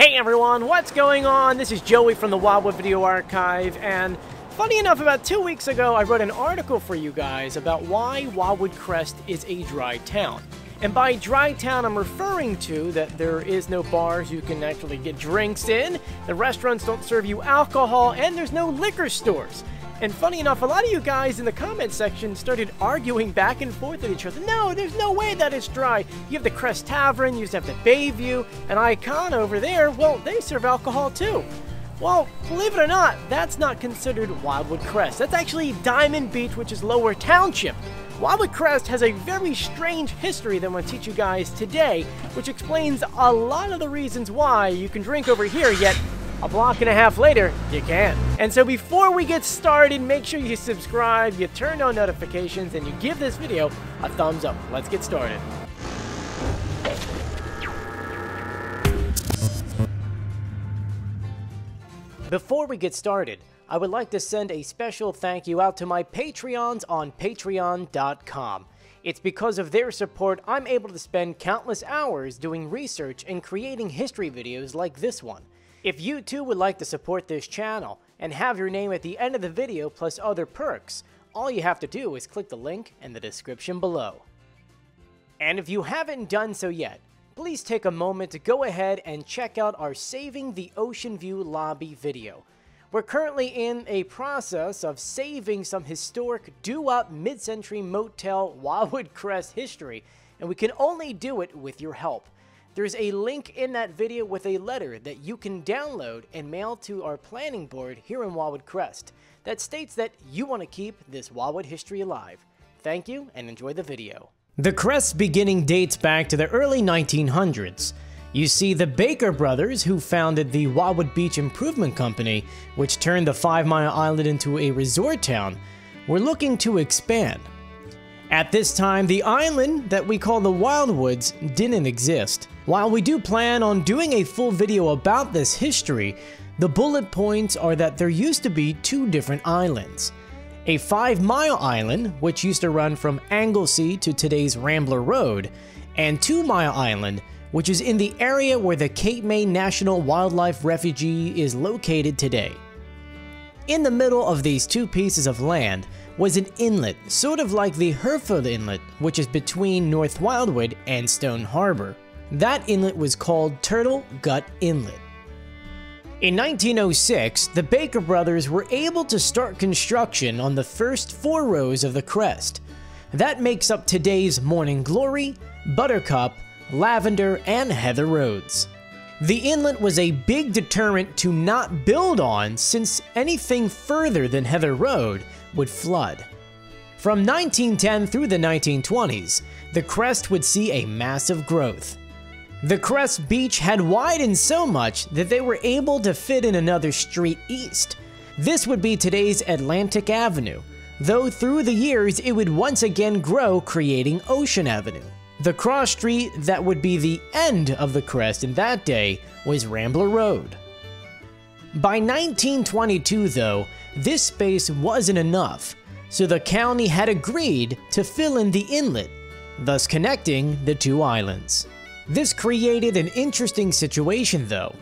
Hey everyone, what's going on? This is Joey from the Wildwood Video Archive, and funny enough, about 2 weeks ago I wrote an article for you guys about why Wildwood Crest is a dry town. And by dry town, I'm referring to that there is no bars you can actually get drinks in, the restaurants don't serve you alcohol, and there's no liquor stores. And funny enough, a lot of you guys in the comment section started arguing back and forth with each other. No, there's no way that it's dry. You have the Crest Tavern, you used to have the Bayview, and Icon over there, well, they serve alcohol too. Well, believe it or not, that's not considered Wildwood Crest. That's actually Diamond Beach, which is Lower Township. Wildwood Crest has a very strange history that I'm going to teach you guys today, which explains a lot of the reasons why you can drink over here, yet a block and a half later, you can't. And so before we get started, make sure you subscribe, you turn on notifications, and you give this video a thumbs up. Let's get started. Before we get started, I would like to send a special thank you out to my Patreons on patreon.com. It's because of their support I'm able to spend countless hours doing research and creating history videos like this one. If you too would like to support this channel and have your name at the end of the video plus other perks, all you have to do is click the link in the description below. And if you haven't done so yet, please take a moment to go ahead and check out our Saving the Ocean View Lobby video. We're currently in a process of saving some historic doo-wop mid-century motel Wildwood Crest history, and we can only do it with your help. There's a link in that video with a letter that you can download and mail to our planning board here in Wildwood Crest that states that you want to keep this Wildwood history alive. Thank you and enjoy the video. The Crest's beginning dates back to the early 1900s. You see, the Baker brothers, who founded the Wildwood Beach Improvement Company, which turned the 5 Mile Island into a resort town, were looking to expand. At this time, the island that we call the Wildwoods didn't exist. While we do plan on doing a full video about this history, the bullet points are that there used to be 2 different islands. A 5 Mile Island, which used to run from Anglesey to today's Rambler Road, and 2 Mile Island, which is in the area where the Cape May National Wildlife Refuge is located today. In the middle of these 2 pieces of land was an inlet, sort of like the Hereford Inlet, which is between North Wildwood and Stone Harbor. That inlet was called Turtle Gut Inlet. In 1906, the Baker brothers were able to start construction on the first 4 rows of the crest. That makes up today's Morning Glory, Buttercup, Lavender, and Heather roads. The inlet was a big deterrent to not build on, since anything further than Heather Road would flood. From 1910 through the 1920s, the crest would see a massive growth. The Crest Beach had widened so much that they were able to fit in another street east. This would be today's Atlantic Avenue, though through the years it would once again grow, creating Ocean Avenue. The cross street that would be the end of the crest in that day was Rambler Road. By 1922 though, this space wasn't enough, so the county had agreed to fill in the inlet, thus connecting the 2 islands. This created an interesting situation though.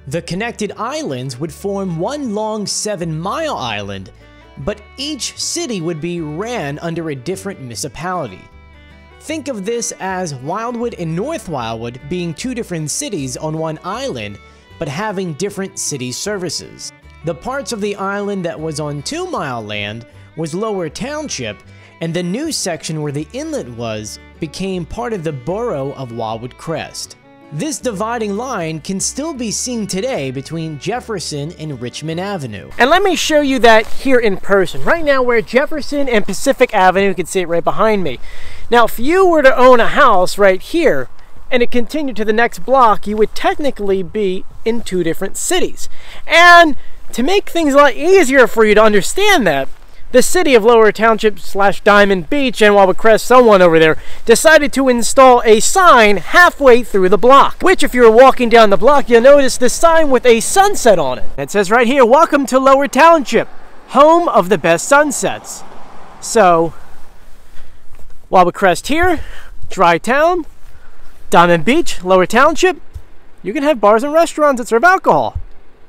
The connected islands would form one long 7 Mile Island, but each city would be ran under a different municipality. Think of this as Wildwood and North Wildwood being 2 different cities on one island, but having different city services. The parts of the island that was on 2 Mile land was Lower Township, and the new section where the inlet was became part of the borough of Wildwood Crest. This dividing line can still be seen today between Jefferson and Richmond Avenue. And let me show you that here in person. Right now we're at Jefferson and Pacific Avenue. You can see it right behind me. Now if you were to own a house right here and it continued to the next block, you would technically be in 2 different cities. And to make things a lot easier for you to understand that, the city of Lower Township / Diamond Beach and Wildwood Crest, someone over there, decided to install a sign halfway through the block, which if you were walking down the block, you'll notice this sign with a sunset on it. It says right here, "Welcome to Lower Township, home of the best sunsets." So, Wildwood Crest here, dry town, Diamond Beach, Lower Township, you can have bars and restaurants that serve alcohol.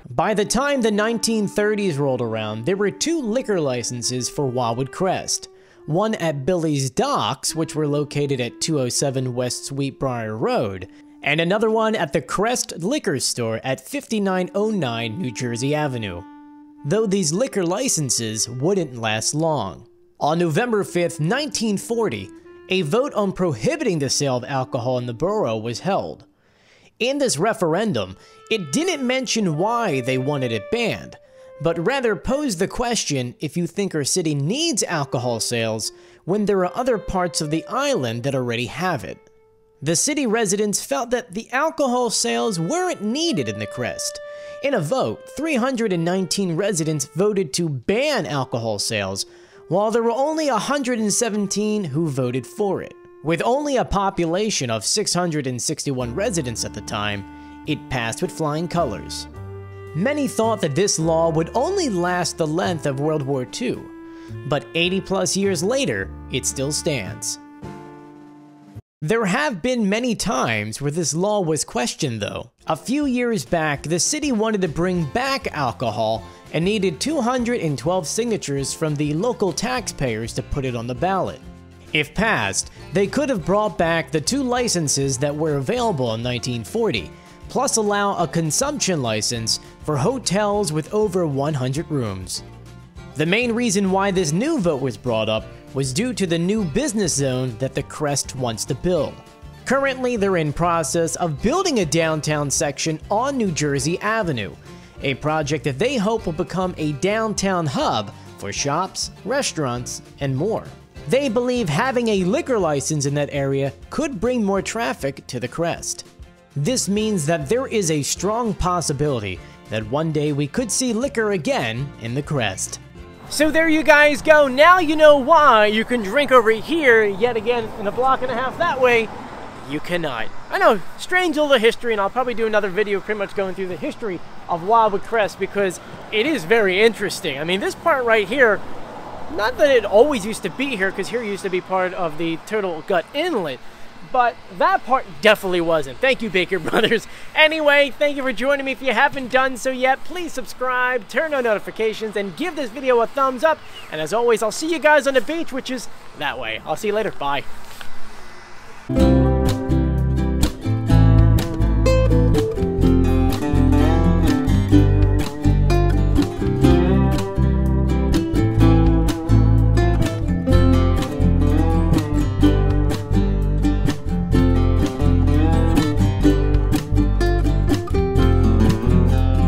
By the time the 1930s rolled around, there were 2 liquor licenses for Wildwood Crest. One at Billy's Docks, which were located at 207 West Sweetbriar Road, and another one at the Crest Liquor Store at 5909 New Jersey Avenue. Though these liquor licenses wouldn't last long. On November 5th, 1940, a vote on prohibiting the sale of alcohol in the borough was held. In this referendum, it didn't mention why they wanted it banned, but rather posed the question if you think our city needs alcohol sales when there are other parts of the island that already have it. The city residents felt that the alcohol sales weren't needed in the Crest. In a vote, 319 residents voted to ban alcohol sales, while there were only 117 who voted for it. With only a population of 661 residents at the time, it passed with flying colors. Many thought that this law would only last the length of World War II, but 80+ years later, it still stands. There have been many times where this law was questioned though. A few years back, the city wanted to bring back alcohol and needed 212 signatures from the local taxpayers to put it on the ballot. If passed, they could have brought back the 2 licenses that were available in 1940, plus allow a consumption license for hotels with over 100 rooms. The main reason why this new vote was brought up was due to the new business zone that the Crest wants to build. Currently, they're in process of building a downtown section on New Jersey Avenue, a project that they hope will become a downtown hub for shops, restaurants, and more. They believe having a liquor license in that area could bring more traffic to the Crest. This means that there is a strong possibility that one day we could see liquor again in the Crest. So there you guys go. Now you know why you can drink over here, yet again in a block and a half that way, you cannot. I know, strange little history, and I'll probably do another video pretty much going through the history of Wildwood Crest because it is very interesting. I mean, this part right here, not that it always used to be here, because here used to be part of the Turtle Gut Inlet, but that part definitely wasn't. Thank you, Baker Brothers. Anyway, thank you for joining me. If you haven't done so yet, please subscribe, turn on notifications, and give this video a thumbs up. And as always, I'll see you guys on the beach, which is that way. I'll see you later. Bye.